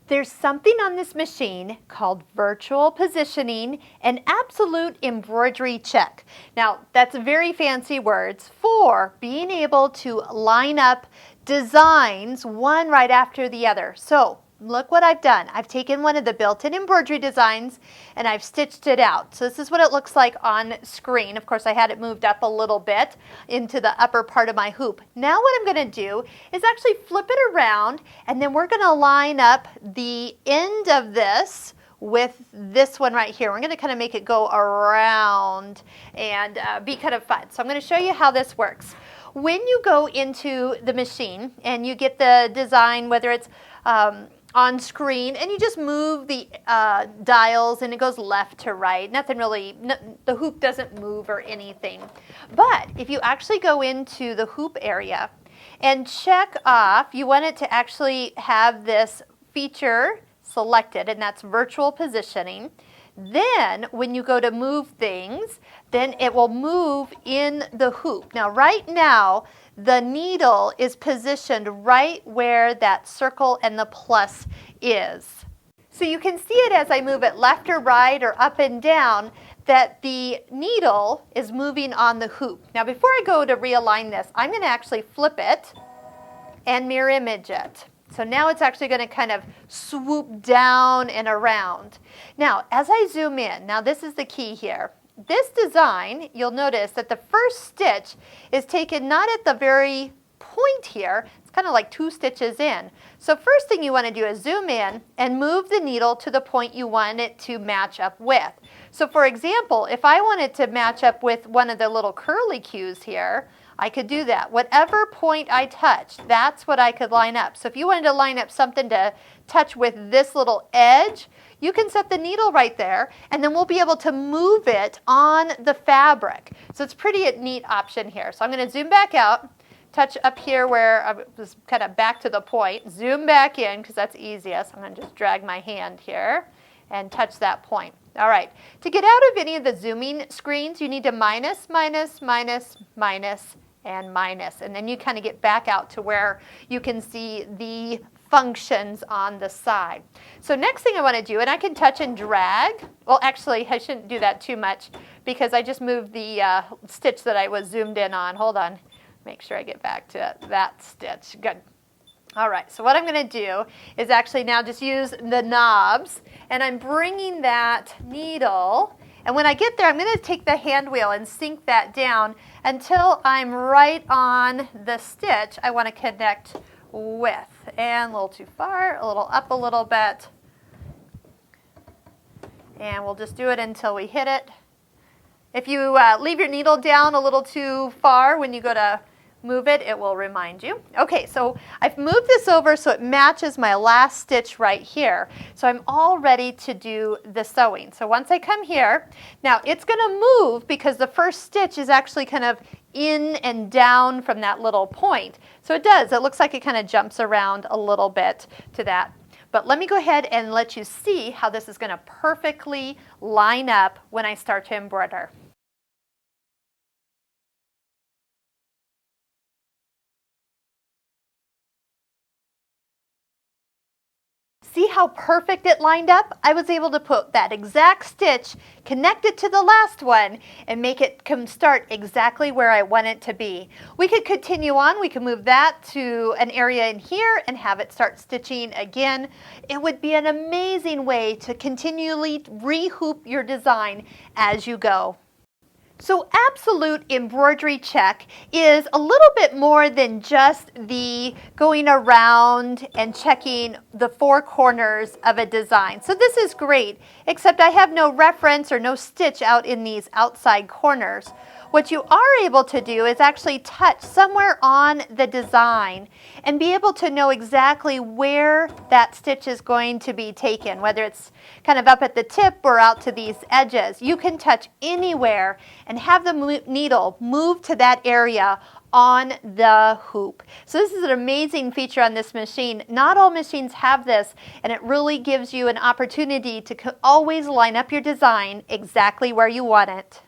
There's something on this machine called virtual positioning and absolute embroidery check. Now, that's very fancy words for being able to line up designs one right after the other. So, look what I've done. I've taken one of the built-in embroidery designs and I've stitched it out. So this is what it looks like on screen. Of course, I had it moved up a little bit into the upper part of my hoop. Now what I'm going to do is actually flip it around, and then we're going to line up the end of this with this one right here. We're going to kind of make it go around and be kind of fun. So I'm going to show you how this works. When you go into the machine and you get the design, whether it's on screen, and you just move the dials and it goes left to right. Nothing really, the hoop doesn't move or anything. But if you actually go into the hoop area and check off, you want it to actually have this feature selected, and that's virtual positioning. Then when you go to move things, then it will move in the hoop. Now right now, the needle is positioned right where that circle and the plus is. So you can see it as I move it left or right or up and down, that the needle is moving on the hoop. Now before I go to realign this, I'm going to actually flip it and mirror image it. So now it's actually going to kind of swoop down and around. Now as I zoom in, now this is the key here. This design, you'll notice that the first stitch is taken not at the very point here, it's kind of like 2 stitches in. So first thing you want to do is zoom in and move the needle to the point you want it to match up with. So for example, if I wanted to match up with one of the little curly cues here, I could do that. Whatever point I touch, that's what I could line up. So if you wanted to line up something to touch with this little edge, you can set the needle right there, and then we'll be able to move it on the fabric. So it's pretty neat option here. So I'm going to zoom back out, touch up here where I was kind of back to the point, zoom back in because that's easiest. I'm going to just drag my hand here and touch that point. All right, to get out of any of the zooming screens, you need to minus, minus, minus, minus, and minus. And then you kind of get back out to where you can see the functions on the side. So next thing I want to do, and I can touch and drag. Well, actually, I shouldn't do that too much because I just moved the stitch that I was zoomed in on. Hold on. Make sure I get back to that stitch. Good. All right, so what I'm going to do is actually now just use the knobs, and I'm bringing that needle, and when I get there, I'm going to take the hand wheel and sink that down until I'm right on the stitch I want to connect with. And a little too far, a little up a little bit. And we'll just do it until we hit it. If you leave your needle down a little too far when you go to move it, it will remind you. Okay, so I've moved this over so it matches my last stitch right here. So I'm all ready to do the sewing. So once I come here, now it's going to move because the first stitch is actually kind of in and down from that little point. So it does. It looks like it kind of jumps around a little bit to that. But let me go ahead and let you see how this is going to perfectly line up when I start to embroider. See how perfect it lined up? I was able to put that exact stitch, connect it to the last one, and make it start exactly where I want it to be. We could continue on. We could move that to an area in here and have it start stitching again. It would be an amazing way to continually re-hoop your design as you go. So absolute embroidery check is a little bit more than just the going around and checking the 4 corners of a design. So this is great, except I have no reference or no stitch out in these outside corners. What you are able to do is actually touch somewhere on the design and be able to know exactly where that stitch is going to be taken, whether it's kind of up at the tip or out to these edges. You can touch anywhere and have the needle move to that area on the hoop. So this is an amazing feature on this machine. Not all machines have this, and it really gives you an opportunity to always line up your design exactly where you want it.